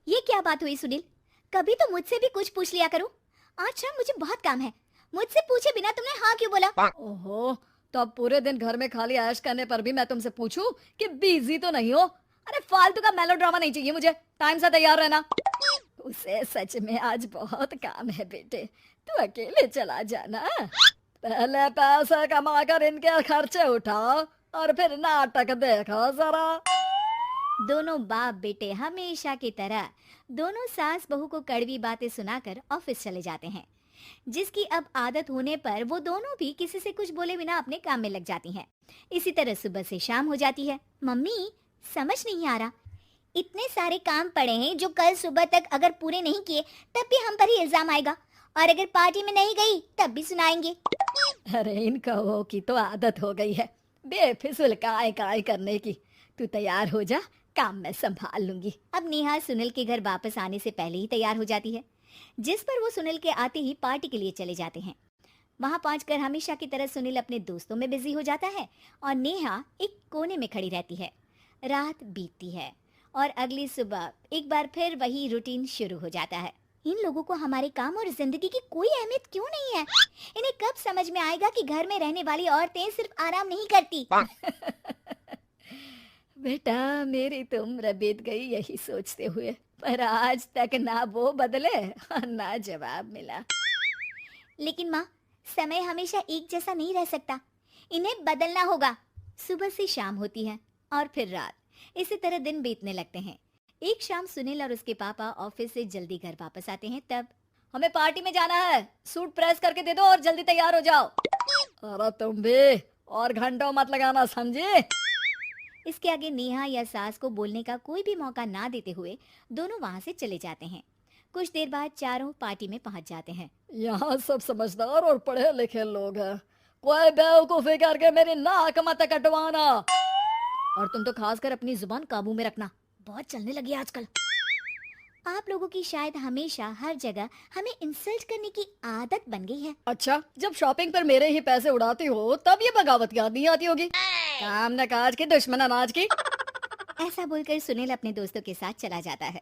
ये क्या बात हुई सुनील? कभी तो मुझसे भी कुछ पूछ लिया करो। आज शाम मुझे बहुत काम है। मुझसे पूछे बिना तुमने हाँ क्यों बोला? ओहो, तो अब पूरे दिन घर में खाली ऐश करने पर भी मैं तुमसे पूछूं कि बिजी तो नहीं हो? अरे फालतू का मेलोड्रामा नहीं चाहिए मुझे, टाइम से तैयार रहना। उसे सच में आज बहुत काम है बेटे, तू अकेले चला जाना। पहले पैसे कमा कर इनके खर्चे उठाओ और फिर नाटक देखो जरा। दोनों बाप बेटे हमेशा की तरह दोनों सास बहू को कड़वी बातें सुनाकर ऑफिस चले जाते हैं, जिसकी अब आदत होने पर वो दोनों भी किसी से कुछ बोले बिना अपने काम में लग जाती हैं। इसी तरह सुबह से शाम हो जाती है। मम्मी, समझ नहीं आ रहा, इतने सारे काम पड़े हैं जो कल सुबह तक अगर पूरे नहीं किए तब भी हम पर ही इल्जाम आएगा, और अगर पार्टी में नहीं गई तब भी सुनाएंगे। अरे इन कहो की तो आदत हो गई है बेफिजुल काय काय करने की। तू तैयार हो जा, काम मैं संभाल लूंगी। अब नेहा सुनील के घर वापस आने से पहले ही तैयार हो जाती है, जिस पर वो सुनील के आते ही पार्टी के लिए चले जाते हैं। वहां पहुंचकर हमेशा की तरह सुनील अपने दोस्तों में बिजी हो जाता है और नेहा एक कोने में खड़ी रहती है। रात बीतती है और अगली सुबह एक बार फिर वही रूटीन शुरू हो जाता है। इन लोगों को हमारे काम और जिंदगी की कोई अहमियत क्यों नहीं है? इन्हें कब समझ में आएगा कि घर में रहने वाली औरतें सिर्फ आराम नहीं करती। बेटा मेरी तो उम्र बीत गई यही सोचते हुए, पर आज तक ना वो बदले और ना जवाब मिला। लेकिन माँ, समय हमेशा एक जैसा नहीं रह सकता, इन्हें बदलना होगा। सुबह से शाम होती है और फिर रात। इसी तरह दिन बीतने लगते हैं। एक शाम सुनील और उसके पापा ऑफिस से जल्दी घर वापस आते हैं। तब हमें पार्टी में जाना है, सूट प्रेस करके दे दो और जल्दी तैयार हो जाओ। अरे तुम भी और घंटों मत लगाना, समझे? इसके आगे नेहा या सास को बोलने का कोई भी मौका ना देते हुए दोनों वहां से चले जाते हैं। कुछ देर बाद चारों पार्टी में पहुंच जाते हैं। यहाँ सब समझदार और पढ़े लिखे लोग हैं, कोई बेवकूफी करके मेरी नाक मत कटवाना। और तुम तो खासकर अपनी जुबान काबू में रखना, बहुत चलने लगी आजकल। आप लोगों की शायद हमेशा हर जगह हमें इंसल्ट करने की आदत बन गई है। अच्छा, जब शॉपिंग पर मेरे ही पैसे उड़ाती हो तब ये बगावत याद नहीं आती होगी। काम न काज की दुश्मन अनाज की। ऐसा बोलकर सुनील अपने दोस्तों के साथ चला जाता है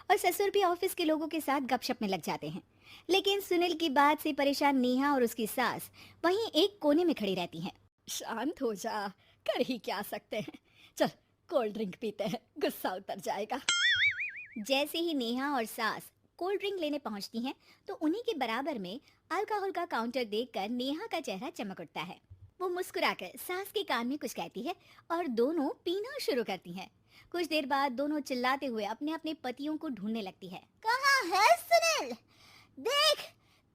और ससुर भी ऑफिस के लोगों के साथ गपशप में लग जाते हैं। लेकिन सुनील की बात से परेशान नेहा और उसकी सास वहीं एक कोने में खड़ी रहती हैं। शांत हो जा, कर ही क्या सकते हैं। चल कोल्ड ड्रिंक पीते हैं, गुस्सा उतर जाएगा। जैसे ही नेहा और सास कोल्ड ड्रिंक लेने पहुंचती हैं, तो उन्हीं के बराबर में अल्कोहल का काउंटर देखकर नेहा का चेहरा चमक उठता है। वो मुस्कुराकर सास के कान में कुछ कहती है और दोनों पीना शुरू करती हैं। कुछ देर बाद दोनों चिल्लाते हुए अपने अपने पतियों को ढूंढने लगती है। कहाँ है सुनील? देख,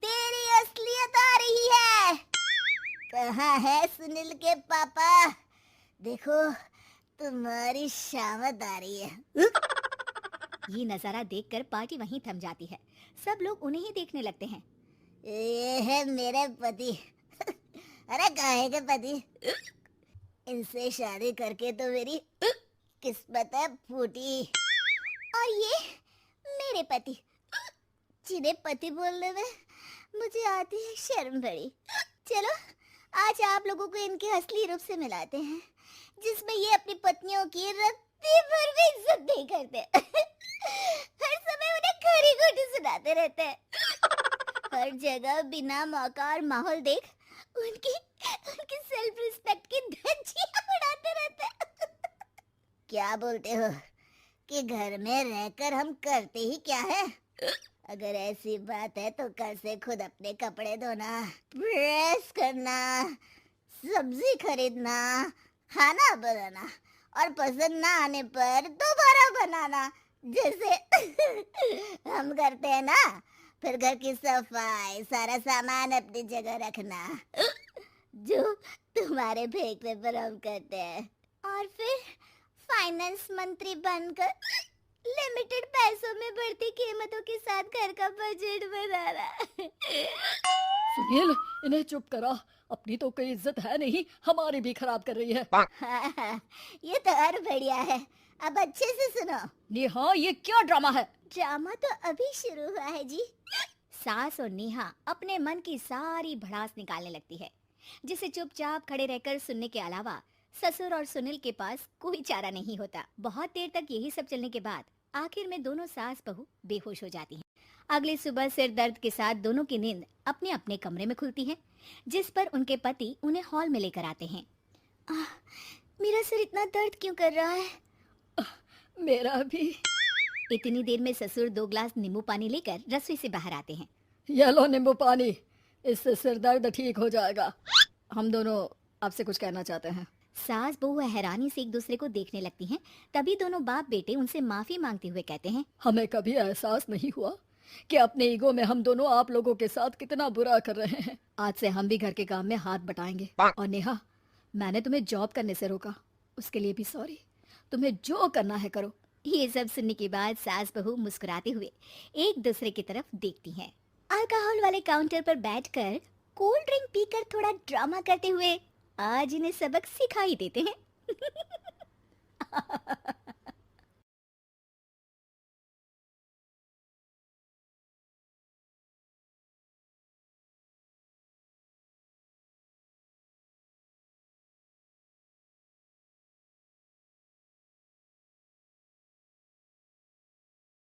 तेरी असलियत आ रही है। कहाँ है सुनील के पापा? देखो, तुम्हारी शामत आ रही है। ये नजारा देखकर पार्टी वहीं थम जाती है। सब लोग उन्हें ही देखने लगते हैं। ये है मेरे पति। अरे काहे के पति? इनसे शादी करके तो मेरी किस्मत है फूटी। और ये मेरे पति, जिन्हें पति बोलने में मुझे आती है शर्म बड़ी। चलो आज आप लोगों को इनके असली रूप से मिलाते हैं, जिसमें ये अपनी पत्नियों की रत्ती भर भी इज्जत नहीं करते। हर समय उन्हें खरी खोटी सुनाते रहते हैं। हर जगह बिना मौका और माहौल देख उनकी उनकी सेल्फ रिस्पेक्ट की धज्जियां उड़ाते रहते हैं। क्या बोलते हो कि घर में रहकर हम करते ही क्या है? अगर ऐसी बात है तो कल से खुद अपने कपड़े धोना, प्रेस करना, सब्जी खरीदना, खाना बनाना और पसंद ना आने पर दोबारा बनाना, जैसे हम करते हैं ना। फिर घर की सफाई, सारा सामान अपनी जगह रखना, जो तुम्हारे फेंकने पर हम करते हैं। और फिर फाइनेंस मंत्री बनकर लिमिटेड पैसों में बढ़ती कीमतों के साथ घर का बजट बनाना। सुनील, इन्हें चुप करा, अपनी तो कोई इज्जत है नहीं, हमारी भी खराब कर रही है। हाँ, ये तो और बढ़िया है। अब अच्छे से सुनो। नेहा, ये क्या ड्रामा है? ड्रामा तो अभी शुरू हुआ है जी। सास और नेहा अपने मन की सारी भड़ास निकालने लगती है, जिसे चुपचाप खड़े रहकर सुनने के अलावा ससुर और सुनील के पास कोई चारा नहीं होता। बहुत देर तक यही सब चलने के बाद आखिर में दोनों सास बहू बेहोश हो जाती हैं। अगली सुबह सिर दर्द के साथ दोनों की नींद अपने अपने कमरे में खुलती है, जिस पर उनके पति उन्हें हॉल में लेकर आते हैं। आह, मेरा सिर इतना दर्द क्यों कर रहा है? मेरा भी। इतनी देर में ससुर 2 ग्लास नींबू पानी लेकर रसोई से बाहर आते हैं। ये लो नींबू पानी, इससे सिर दर्द ठीक हो जाएगा। हम दोनों आपसे कुछ कहना चाहते हैं। सास बहू हैरानी से एक दूसरे को देखने लगती हैं। तभी दोनों बाप बेटे उनसे माफी मांगते हुए कहते हैं, हमें कभी एहसास नहीं हुआ कि अपने ईगो में हम दोनों आप लोगों के साथ कितना बुरा कर रहे हैं। आज से हम भी घर के काम में हाथ बटाएंगे। और नेहा, मैंने तुम्हें जॉब करने से रोका, उसके लिए भी सॉरी। तुम्हें जो करना है करो। ये सब सुनने के बाद सास बहू मुस्कुराते हुए एक दूसरे की तरफ देखती हैं। अल्कोहल वाले काउंटर पर बैठकर कोल्ड ड्रिंक पीकर थोड़ा ड्रामा करते हुए आज इन्हें सबक सिखा ही देते हैं।